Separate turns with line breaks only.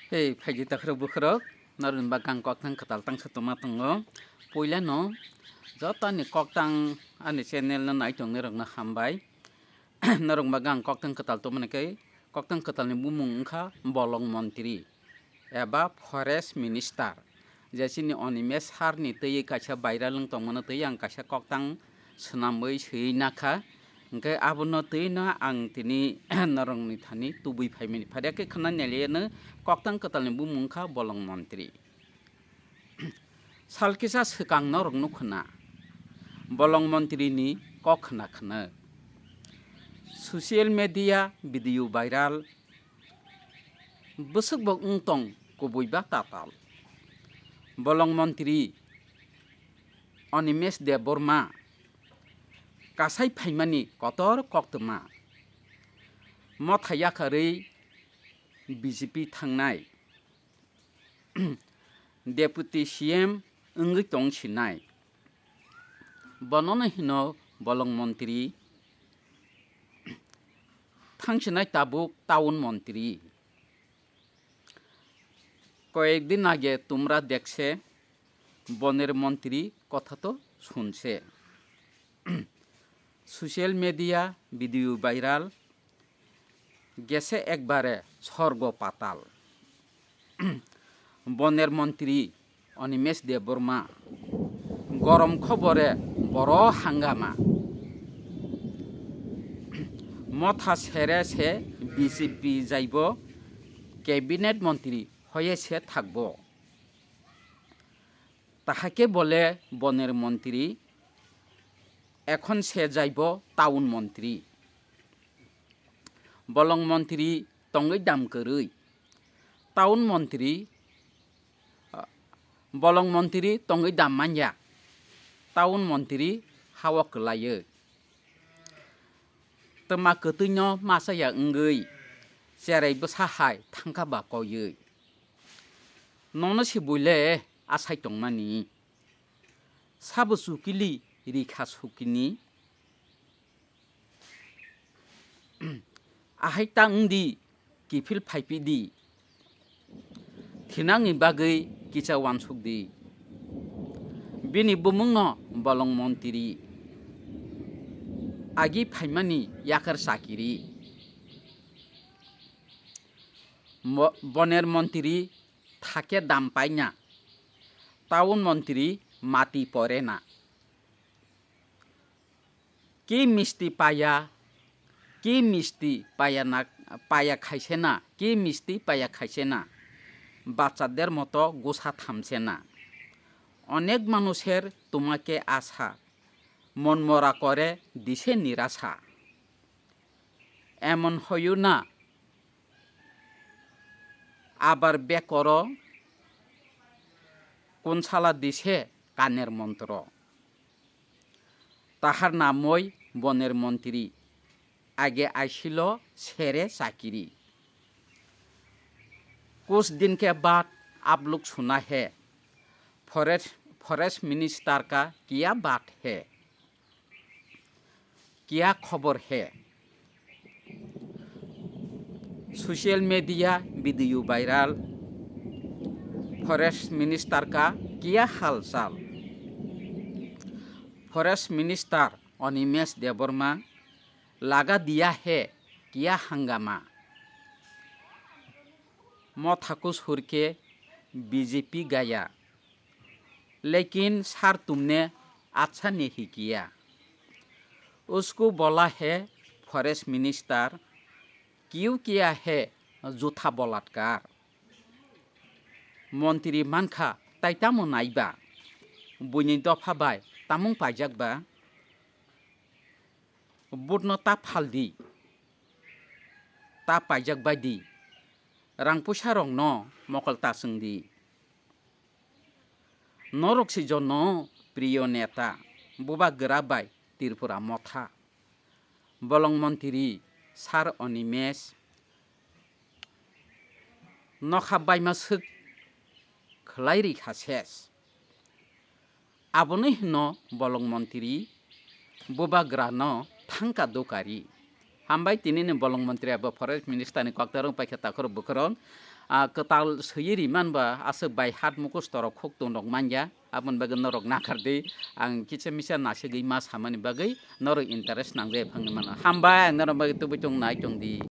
Hei, phaji takhro bukhro narun bakang koktang kwtal tang satuma tongo poila no jotani koktang ani channel no naitong ni rokna hambai narong bakang koktang kwtal to manake koktang kwtal ni bumung wngkha bolong montiri eba forest minister jesini onimes harni tei kaisa viral lung tongmano tei ang kaisa koktang swnambai sui nakha hingke abono tei no ang tini narong ni thani tubui phaimani phadeke khana neliyeno koktang kwtal ni bumung wngkha bolong montiri salkisa swkang no rok nukhna bolong montiri ni kok khna khna social media video viral busuk bok ungtong kubui ba tatal bolong montiri onimes de borma kasai phaimani kotor koktoma mothaya kharei BJP thangnai deputy CM wngwi tongsinai bonono hino bolong montiri thangsinai tabuk town montiri কয়েকদিন আগে তোমরা দেখছে বনের মন্ত্রী কথা তো শুনছে social media video viral গেছে একবারে স্বর্গ পাতাল বনের মন্ত্রী অনিমেষ দেববর্মা গরম খবরে বড় হাঙ্গামা মথা সেরে সে বিজেপি যাইব ক্যাবিনেট মন্ত্রী হয়ে সে থাকব তাহাকে বলে বনের মন্ত্রী এখন সে যাইব টাউন মন্ত্রী বলং মন্ত্রী তঙ্গৈ দাম করি টাউন মন্ত্রী বলং মন্ত্রী তঙ্গৈ দাম মানয়া টাউন মন্ত্রী হাওয়া কলাयो তমা কতৈনো মাসায়া ওঙ্গৈ जेरैबो साहाय थांखाबा कयै ननो सिबुले आसाय तंमानि साबो सुकिलि रिखा सुकिनि आहाय तांदि किफिल फाइपिदि थिनांनि बागै किचा वानसुकदि बिनि बुमुंनो बलं मन्त्रि आगि फाइमानि याकर साकिरि বনের মন্ত্রী থাকে দাম পায় না টাউন মন্ত্রী মাটি পড়ে না কি মিষ্টি পায়া না পায়া খাইছে না কি মিষ্টি পায়া খাইছে না বাচ্চাদের মতো গোছা থামছে না অনেক মানুষের তোমাকে আশা মনমরা করে দিছে নিরাশা এমন হইও না আবার বেকর কোন সালা দিছে কানের মন্ত্র তাহার নামই বনের মন্ত্রী আগে আইছিল সেরে চাকিরি कुछ दिन के बाद आप लोग सुना है फॉरेस्ट मिनिस्टर का क्या बात है क्या खबर है social media video viral forest minister का क्या हालचाल फॉरेस्ट मिनिस्टर अनिमेष देवबर्मा लगा दिया है क्या हंगामा मथाको सुर के बीजेपी गया लेकिन सर तुमने अच्छा नहीं किया उसको बोला है फॉरेस्ट मिनिस्टर क्यों किया है झूठा बलात्कार मन्त्री मानखा ताइतामो नाइबा बुनि दफा बाय तामुं पाइजाकबा बुटनो ता फालदि ता पाइजाक बायदि रांपुसा रंग न मकल तासंदि नरक्सि जन प्रिय नेता बुबा गोरा बाय तिरपुरा मथा बलं मन्त्री सार अनिमेष नखा बायमासुक खलाय रिखा सेस आबोनो हिनो बलं मन्त्री बुबा गोरा न थांका दोकारि हामबाय तिनिनि बलं मन्त्री अब फरेस्ट मिनिस्टर नि कक्तारं पाइखा Takhar बुखरन kwtal soyi rimanba asok bai hat mukus torok khok tung rok manja abon bagui norok nakardi ang kisa misa nasogui ma samani bagui norok interest nangjai phangni mano hambai norok bagui tubui tung nai tong di.